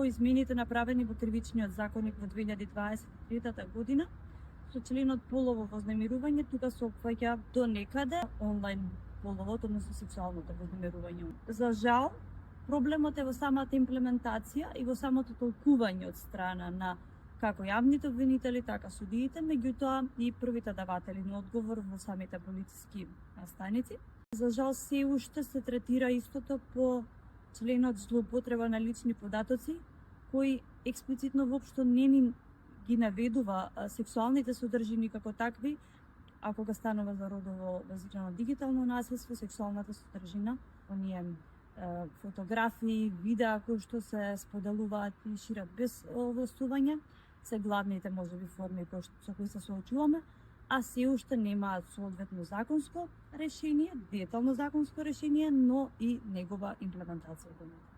со измените направени во Кривичниот законник во 2023 година, со членот полово вознемирување, тука се опфаќа до некаде онлайн половото, односно сексуалното вознемирување. За жал, проблемот е во самата имплементација и во самото толкување од страна на како јавните обвинители, така судиите, меѓутоа и првите даватели на одговор во самите полициски станици. За жал, се уште се третира истото по членот злоупотреба на лични податоци, кој експлицитно воопшто не ни ги наведува сексуалните содржини како такви, а кога станува за родово базирано дигитално насилство, сексуалната содржина, оние фотографии, видеа кои што се споделуваат и шират без овластување, се главните можеби форми со кои се соочуваме, а се уште немаат соодветно законско решение, детално законско решение, но и негова имплементација.